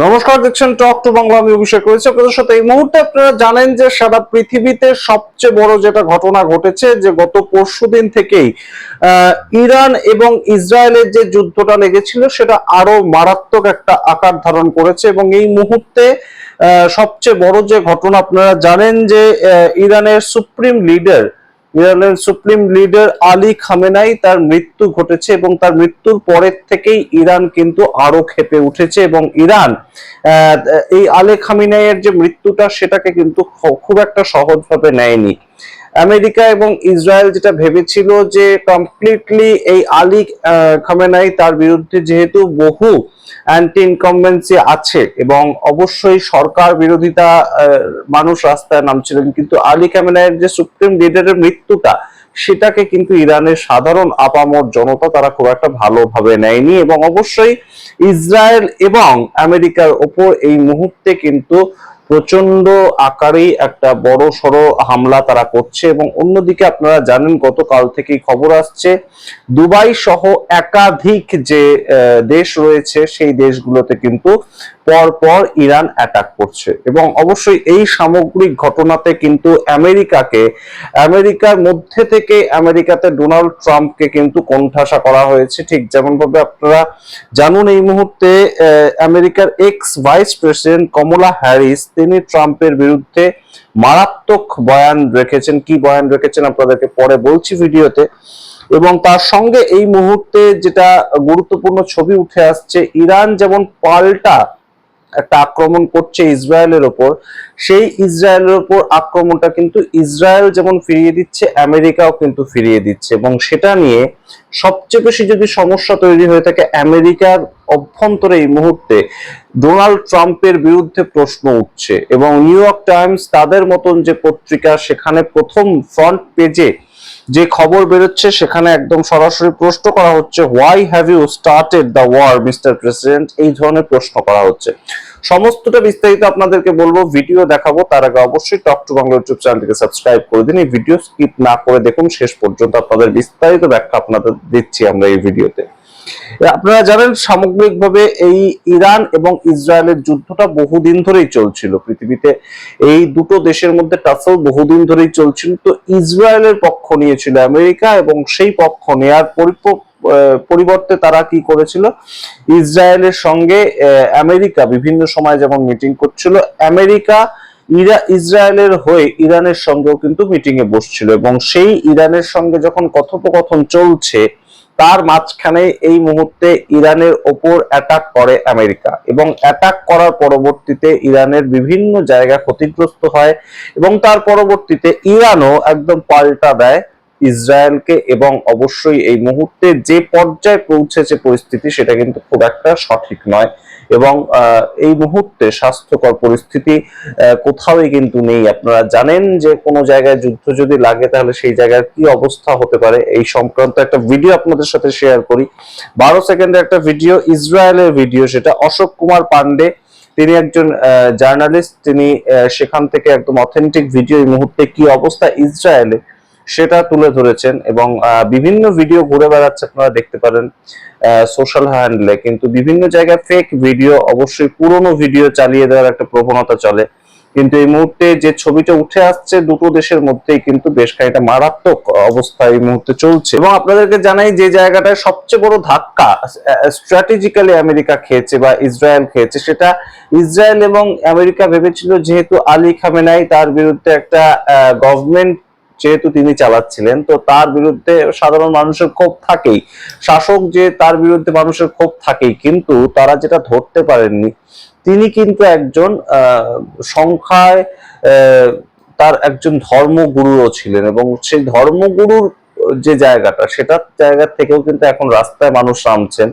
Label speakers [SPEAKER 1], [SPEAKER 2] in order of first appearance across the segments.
[SPEAKER 1] নমস্কার, দেখছেন talk to Bangla. আমি অভিষেক রয়েছে আপনাদের সাথে। এই মুহূর্তে আপনারা জানেন যে সারা পৃথিবীতে সবচেয়ে বড় যেটা ঘটনা ঘটেছে, যে গত পরশুদিন থেকেই ইরান এবং ইসরায়েলের যে যুদ্ধটা লেগেছিল সেটা আরো মারাত্মক একটা আকার ধারণ করেছে। এবং এই মুহূর্তে সবচেয়ে বড় যে ঘটনা, আপনারা জানেন যে ইরানের সুপ্রিম লিডার আলী খামেনাই তার মৃত্যু ঘটেছে, এবং তার মৃত্যুর পরের থেকেই ইরান কিন্তু আরো ক্ষেপে উঠেছে। এবং ইরান আহ, এই আলী খামেনাইয়ের যে মৃত্যুটা সেটাকে কিন্তু খুব একটা সহজভাবে নেয়নি। আমেরিকা এবং ইসরায়েল যেটা ভেবেছিল যে কমপ্লিটলি এই আলী খামেনাই, তার বিরুদ্ধে যেহেতু বহু অ্যান্টি ইনকামবেন্সি আছে এবং অবশ্যই সরকার বিরোধিতা, মানুষ রাস্তায় নামছিলেন, কিন্তু আলী খামেনাইয়ের যে সুপ্রিম লিডারের মৃত্যুটা সেটাকে কিন্তু ইরানের সাধারণ আপামর জনতা তারা খুব একটা ভালোভাবে নেয়নি। এবং অবশ্যই ইসরায়েল এবং আমেরিকার ওপর এই মুহূর্তে কিন্তু প্রচন্ড আকারেই একটা বড় সড়ো হামলা তারা করছে। এবং অন্যদিকে আপনারা জানেন গতকাল থেকেই খবর আসছে দুবাই সহ একাধিক যে দেশ রয়েছে সেই দেশগুলোতে কিন্তু পর পর ইরান অ্যাটাক করছে। এবং অবশ্যই এই সামগ্রিক ঘটনাতে কিন্তু আমেরিকার মধ্যে থেকে আমেরিকাতে ডোনাল্ড ট্রাম্পকে কিন্তু কোণঠাসা করা হয়েছে। ঠিক যেমন ভাবে আপনারা জানুন, এই মুহূর্তে আমেরিকার এক্স ভাইস প্রেসিডেন্ট কমলা হ্যারিস তিনি ট্রাম্পের বিরুদ্ধে মারাত্মক বয়ান রেখেছেন। কি বয়ান রেখেছেন আপনাদেরকে পরে বলছি ভিডিওতে। এবং তার সঙ্গে এই মুহূর্তে যেটা গুরুত্বপূর্ণ ছবি উঠে আসছে, ইরান যেমন পাল্টা একটা আক্রমণ করছে ইসরায়েলের ওপর, সেই ইসরায়েলের ওপর আক্রমণটা কিন্তু ইসরায়েল যেমন ফিরিয়ে দিচ্ছে, আমেরিকাও কিন্তু ফিরিয়ে দিচ্ছে। এবং সেটা নিয়ে সবচেয়ে বেশি যদি সমস্যা তৈরি হয়ে থাকে আমেরিকার অভ্যন্তরে, এই মুহূর্তে ডোনাল্ড ট্রাম্পের বিরুদ্ধে প্রশ্ন উঠছে। এবং নিউ ইয়র্ক টাইমস তাদের মতন যে পত্রিকা, সেখানে প্রথম ফ্রন্ট পেজে যে খবর বেরোচ্ছে সেখানে একদম সরাসরি প্রশ্ন করা হচ্ছে, why have you started the war mister president, এই ধরনের প্রশ্ন করা হচ্ছে। সমস্তটা বিস্তারিত আপনাদেরকে বলবো, ভিডিও দেখাবো। তার আগে অবশ্যই টক টু বাংলা ইউটিউব চ্যানেলটিকে সাবস্ক্রাইব করে দিন। এই ভিডিও স্কিপ না করে দেখুন শেষ পর্যন্ত, আপনাদের বিস্তারিত ব্যাখ্যা আপনাদের দিচ্ছি আমরা এই ভিডিওতে। আপনারা জানেন সামগ্রিকভাবে এই ইরান এবং ইসরায়েলের যুদ্ধটা বহুদিন ধরেই চলছিল পৃথিবীতে। এই দুটো দেশের মধ্যে টাসল বহুদিন ধরেই চলছিল। তো ইসরায়েলের পক্ষ নিয়েছিল আমেরিকা, এবং সেই পক্ষ নেয়ার পরিবর্তে তারা কি করেছিল, ইসরায়েলের সঙ্গে আমেরিকা বিভিন্ন সময় যেমন মিটিং করছিল, আমেরিকা ইসরায়েলের হয়ে ইরানের সঙ্গেও কিন্তু মিটিং এ বসছিল। এবং সেই ইরানের সঙ্গে যখন কথোপকথন চলছে তার মাঝখানে এই মুহূর্তে ইরানের ওপর অ্যাটাক করে আমেরিকা, এবং অ্যাটাক করার পরবর্তীতে ইরানের বিভিন্ন জায়গা ক্ষতিগ্রস্ত হয়। এবং তার পরবর্তীতে ইরানও একদম পাল্টা দেয় ইসরায়েলকে। এবং অবশ্যই এই মুহূর্তে যে পর্যায়ে পৌঁছেছে পরিস্থিতি, সেটা কিন্তু খুব একটা সঠিক নয়। এবং এই মুহূর্তে স্বাস্থ্যকর পরিস্থিতি কোথাওই কিন্তু নেই। আপনারা জানেন যে কোনো জায়গায় যুদ্ধ যদি লাগে তাহলে সেই জায়গার কি অবস্থা হতে পারে, এই সংক্রান্ত একটা ভিডিও আপনাদের সাথে শেয়ার করি। 12 সেকেন্ডের একটা ভিডিও, ইসরায়েলের ভিডিও, সেটা অশোক কুমার পান্ডে, তিনি একজন জার্নালিস্ট, তিনি সেখান থেকে একদম অথেন্টিক ভিডিও এই মুহূর্তে কি অবস্থা ইসরায়েলে সেটা তুলে ধরেছেন। এবং বিভিন্ন ভিডিও ঘুরে বেড়াচ্ছে, আপনারা দেখতে পারেন সোশ্যাল হ্যান্ডলে, কিন্তু বিভিন্ন জায়গায় ফেক ভিডিও, অবশ্যই পুরনো ভিডিও চালিয়ে দেওয়ার একটা প্রবণতা চলে। কিন্তু এই মুহূর্তে যে ছবিটা উঠে আসছে, দুটো দেশের মধ্যেই কিন্তু বেশ খানিকটা মারাত্মক অবস্থা এই মুহূর্তে চলছে। এবং আপনাদেরকে জানাই যে জায়গাটায় সবচেয়ে বড় ধাক্কা স্ট্র্যাটেজিক্যালি আমেরিকা খেয়েছে বা ইসরায়েল খেয়েছে, সেটা ইসরায়েল এবং আমেরিকা ভেবেছিল যেহেতু আলী খামেনাই তার বিরুদ্ধে একটা গভর্নমেন্ট যেহেতু তিনি চালাচ্ছিলেন, তো তার বিরুদ্ধে সাধারণ মানুষের ক্ষোভ থাকেই, শাসক যে তার বিরুদ্ধে মানুষের ক্ষোভ থাকেই। কিন্তু তারা যেটা ধরতে পারেননি, তিনি কিন্তু একজন সংখ্যায় তার একজন ধর্মগুরুও ছিলেন। এবং সেই ধর্মগুরুর যে জায়গাটা, সেটার জায়গা থেকেও কিন্তু এখন রাস্তায় মানুষ নামছেন।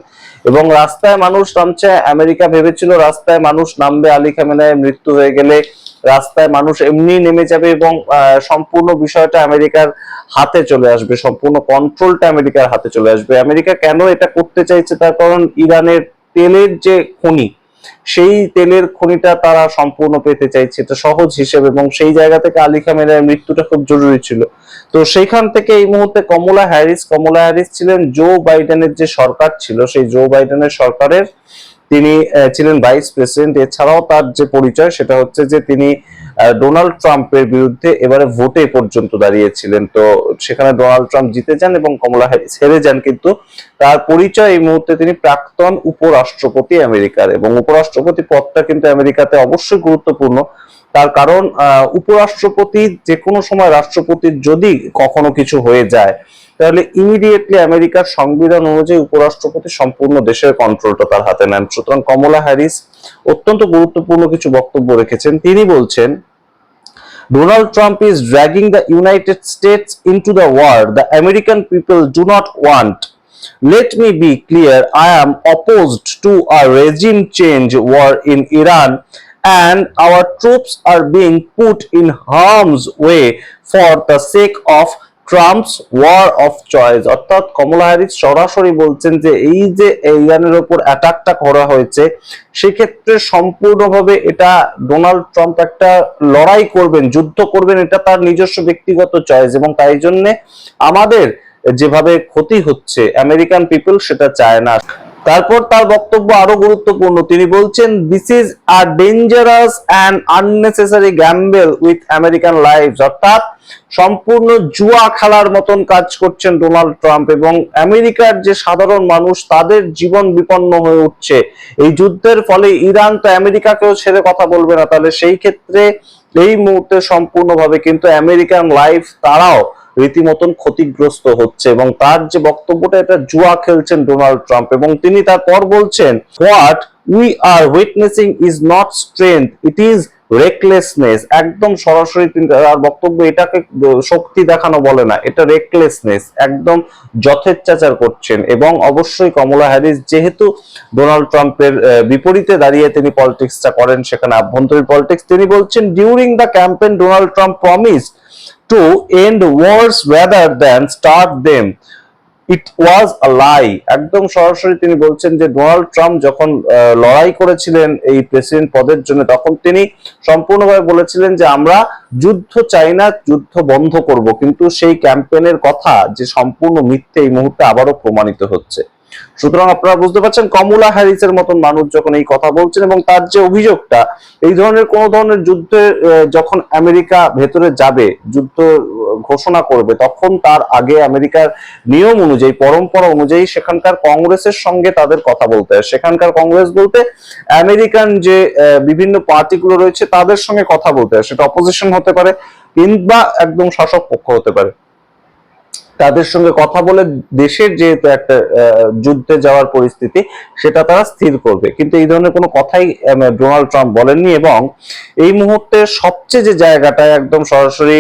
[SPEAKER 1] এবং রাস্তায় মানুষ নামছে, আমেরিকা ভেবেছিল রাস্তায় মানুষ নামবে আলী খামেনাইর মৃত্যু হয়ে গেলে, রাস্তায় মানুষ এমনি নেমে যাবে এবং সম্পূর্ণ বিষয়টা আমেরিকার হাতে চলে আসবে, সম্পূর্ণ কন্ট্রোলটা আমেরিকার হাতে চলে আসবে। আমেরিকা কেন এটা করতে চাইছে, তার কারণ ইরানের তেলের যে খনি, সেই তেলের খনিটা তারা সম্পূর্ণ পেতে চাইছে, এটা সহজ হিসেবে। এবং সেই জায়গা থেকে আলী খামেনাইয়ের মৃত্যুটা খুব জরুরি ছিল। তো সেইখান থেকে এই মুহূর্তে কমলা হ্যারিস ছিলেন জো বাইডেনের যে সরকার ছিল, সেই জো বাইডেনের সরকারের তিনি ছিলেন ভাইস প্রেসিডেন্ট। এছাড়াও তার যে পরিচয় সেটা হচ্ছে যে তিনি ডোনাল্ড ট্রাম্পের বিরুদ্ধে এবারে ভোটে পর্যন্ত দাঁড়িয়েছিলেন। তো সেখানে ডোনাল্ড ট্রাম্প জিতে যান এবং কমলা হ্যারিস হেরে যান, কিন্তু তার পরিচয় এই মুহূর্তে তিনি প্রাক্তন উপরাষ্ট্রপতি আমেরিকার, এবং উপরাষ্ট্রপতি পদটা কিন্তু আমেরিকাতে অবশ্যই গুরুত্বপূর্ণ। তার কারণ উপরাষ্ট্রপতি যে কোনো সময় রাষ্ট্রপতির যদি কখনো কিছু হয়ে যায়, তাহলে ইমিডিয়েটলি আমেরিকার সংবিধান অনুযায়ী উপরাষ্ট্রপতি সম্পূর্ণ দেশের কন্ট্রোলটা তার হাতে নেন। সুতরাং কমলা হ্যারিস অত্যন্ত গুরুত্বপূর্ণ কিছু বক্তব্য রেখেছেন। তিনি বলছেন, Donald Trump is dragging the United States into the war the American people do not want. Let me be clear, I am opposed to a regime change war in Iran, and our troops are being put in harm's way for the sake of Trump's war of choice. অর্থাৎ Kamala Harris সরাসরি বলছেন যে এই যে ইরানের উপর অ্যাটাকটা করা হয়েছে, সেক্ষেত্রে সম্পূর্ণভাবে এটা ডোনাল্ড ট্রাম্প একটা লড়াই করবেন, যুদ্ধ করবেন, এটা তার নিজস্ব ব্যক্তিগত চয়েস, এবং তাই জন্য আমাদের যেভাবে ক্ষতি হচ্ছে আমেরিকান পিপল সেটা চায় না। তারপর তার বক্তব্য আরো গুরুত্বপূর্ণ। তিনি বলছেন, this is a dangerous and unnecessary gamble with American life. অর্থাৎ সম্পূর্ণ জুয়া খেলার মতন কাজ করছেন ডোনাল্ড ট্রাম্প, এবং আমেরিকার যে সাধারণ মানুষ তাদের জীবন বিপন্ন হয়ে উঠছে এই যুদ্ধের ফলে। ইরান তো আমেরিকাকেও ছেড়ে কথা বলবে না, তাহলে সেই ক্ষেত্রে এই মুহূর্তে সম্পূর্ণভাবে কিন্তু আমেরিকান লাইফ তারাও রীতিমতন ক্ষতিগ্রস্ত হচ্ছে, এবং তার যে বক্তব্যটা এটা জুয়া খেলছেন ডোনাল্ড ট্রাম্প। এবং তিনি তারপর বলছেন, what we are witnessing is not strength, it is recklessness. একদম সরাসরি তার বক্তব্য, এটাকে শক্তি দেখানো বলে না, এটা রেকলেসনেস, একদম যথেচ্ছাচার করছেন। এবং অবশ্যই কমলা হ্যারিস যেহেতু ডোনাল্ড ট্রাম্পের বিপরীতে দাঁড়িয়ে তিনি পলিটিক্সটা করেন, সেখানে আভ্যন্তরীণ পলিটিক্স, তিনি বলছেন, during the campaign Donald Trump promise to end wars rather than start them. It was a lie. একদম সরাসরি তিনি বলছেন যে ডোনাল্ড ট্রাম্প যখন লড়াই করেছিলেন এই প্রেসিডেন্ট পদের জন্য, তখন তিনি সম্পূর্ণভাবে বলেছিলেন যে আমরা যুদ্ধ চাই না, যুদ্ধ বন্ধ করব, কিন্তু সেই ক্যাম্পেইনের কথা যে সম্পূর্ণ মিথ্যে এই মুহূর্তে আবারও প্রমাণিত হচ্ছে। সুতরাং আপনারা বুঝতে পারছেন কমলা হ্যারিসের মতন মানুষ যখন এই কথা বলছেন, এবং তার যে অভিযোগটা, এই ধরনের কোন ধরনের যুদ্ধে যখন আমেরিকা ভেতরে যাবে, যুদ্ধ ঘোষণা করবে, তখন তার আগে আমেরিকার নিয়ম অনুযায়ী, পরম্পরা অনুযায়ী সেখানকার কংগ্রেসের সঙ্গে তাদের কথা বলতে হয়। সেখানকার কংগ্রেস বলতে আমেরিকান যে বিভিন্ন পার্টিগুলো রয়েছে তাদের সঙ্গে কথা বলতে হয়, সেটা অপোজিশন হতে পারে কিংবা একদম শাসক পক্ষ হতে পারে। তাদের সঙ্গে কথা বলে দেশের যেহেতু একটা যুদ্ধে যাওয়ার পরিস্থিতি সেটা তারা স্থির করবে, কিন্তু এই ধরনের কোনো কথাই ডোনাল্ড ট্রাম্প বলেননি। এবং এই মুহূর্তে সবচেয়ে যে জায়গাটায় একদম সরাসরি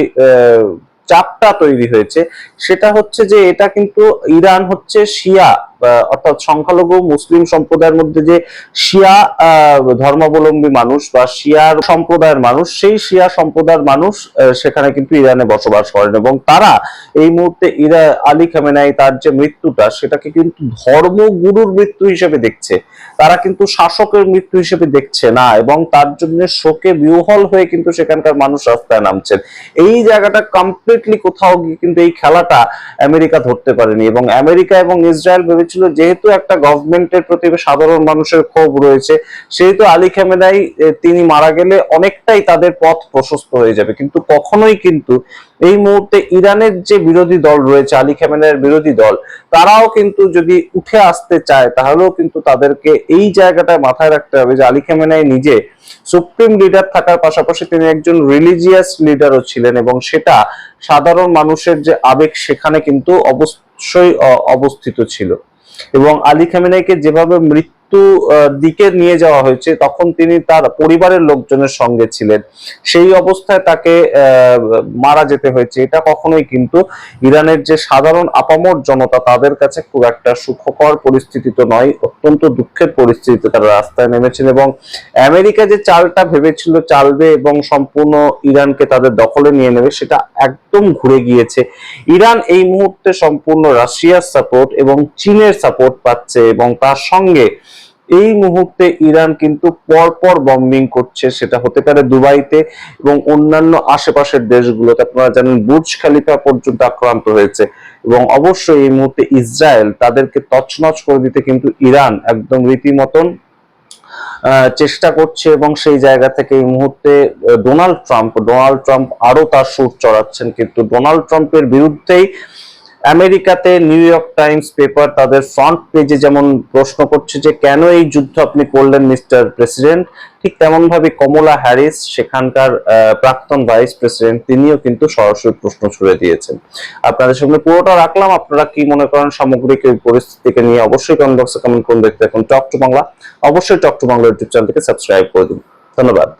[SPEAKER 1] চাপটা তৈরি হয়েছে সেটা হচ্ছে যে এটা কিন্তু ইরান হচ্ছে শিয়া, অর্থাৎ সংখ্যালঘু মুসলিম সম্প্রদায়ের মধ্যে যে শিয়া ধর্মাবলম্বী মানুষ বা শিয়ার সম্প্রদায়ের মানুষ, সেই শিয়া সম্প্রদায়ের মানুষ সেখানে কিন্তু ইরানে বসবাস করেন, এবং তারা এই মুহূর্তে আলী খামেনাই তার যে মৃত্যুটা সেটাকে কিন্তু ধর্মগুরুর মৃত্যু হিসেবে দেখছে, তারা কিন্তু শাসকের মৃত্যু হিসেবে দেখছে না, এবং তার জন্য শোকে বিহ্বল হয়ে কিন্তু সেখানকার মানুষ রাস্তায় নামছেন। এই জায়গাটা কমপ্লিটলি কোথাও গিয়ে কিন্তু এই খেলাটা আমেরিকা ধরতে পারেনি, এবং আমেরিকা এবং ইসরায়েল ভেবেছিল যেহেতু একটা গভর্নমেন্টের প্রতি সাধারণ মানুষের ক্ষোভ রয়েছে, সেহেতু আলী খামেনাই তিনি মারা গেলে অনেকটাই তাদের পথ প্রশস্ত হয়ে যাবে। কিন্তু কখনোই কিন্তু এই মুহূর্তে ইরানের যে বিরোধী দল রয়েছে, আলী খামেনাইয়ের বিরোধী দল, তারাও কিন্তু যদি উঠে আসতে চায় তাহলেও কিন্তু তাদেরকে এই জায়গাটায় মাথায় রাখতে হবে যে আলী খামেনাই নিজে সুপ্রিম লিডার থাকার পাশাপাশি তিনি একজন রিলিজিয়াস লিডারও ছিলেন, এবং সেটা সাধারণ মানুষের যে আবেগ সেখানে কিন্তু অবশ্যই অবস্থিত ছিল। এবং আলী খামেনাইকে যেভাবে মৃত্যু দিকে নিয়ে যাওয়া হয়েছে, তখন তিনি তার পরিবারের লোকজনের সঙ্গে ছিলেন, সেই অবস্থায় তাকে মারা যেতে হয়েছে। এটা কখনোই কিন্তু ইরানের যে সাধারণ আপামর জনতা তাদের কাছে খুব একটা সুখকর পরিস্থিতি তো নয়, অত্যন্ত দুঃখের পরিস্থিতিতে তারা রাস্তায় নেমেছেন। এবং আমেরিকা যে চালটা ভেবেছিল চালবে এবং সম্পূর্ণ ইরানকে তাদের দখলে নিয়ে নেবে, সেটা একদম ঘুরে গিয়েছে। ইরান এই মুহূর্তে সম্পূর্ণ রাশিয়ার সাপোর্ট এবং চীনের সাপোর্ট পাচ্ছে, এবং তার সঙ্গে এই মুহূর্তে ইরান কিন্তু পরপর বম্বিং করছে, সেটা হতে পারে দুবাইতে এবং অন্যান্য আশেপাশের দেশগুলোতে। আপনারা জানেন বুর্জ খলিফা পর্যন্ত আক্রান্ত হয়েছে, এবং অবশ্যই এই মুহূর্তে ইসরায়েল তাদেরকে তছনছ করে দিতে কিন্তু ইরান একদম রীতিমতন চেষ্টা করছে এবং সেই জায়গা থেকে এই মুহূর্তে ডোনাল্ড ট্রাম্প আরো তার সুর চড়াচ্ছেন, কিন্তু ডোনাল্ড ট্রাম্পের বিরুদ্ধেই আমেরিকাতে নিউ ইয়র্ক টাইমস পেপার তাদের ফ্রন্ট পেজে যেমন প্রশ্ন করছে যে কেন এই যুদ্ধ আপনি করলেন মিস্টার প্রেসিডেন্ট, ঠিক তেমন ভাবে কমলা হ্যারিস সেখানকার প্রাক্তন ভাইস প্রেসিডেন্ট তিনিও কিন্তু সরাসরি প্রশ্ন ছুড়ে দিয়েছেন। আপনাদের সামনে পুরোটা রাখলাম, আপনারা কি মনে করেন সামগ্রিক এই পরিস্থিতিকে নিয়ে অবশ্যই কমেন্ট বক্সে কমেন্ট করুন। দেখতে এখন টক টু বাংলা, অবশ্যই টক টু বাংলা ইউটিউব চ্যানেলকে সাবস্ক্রাইব করে দিন। ধন্যবাদ।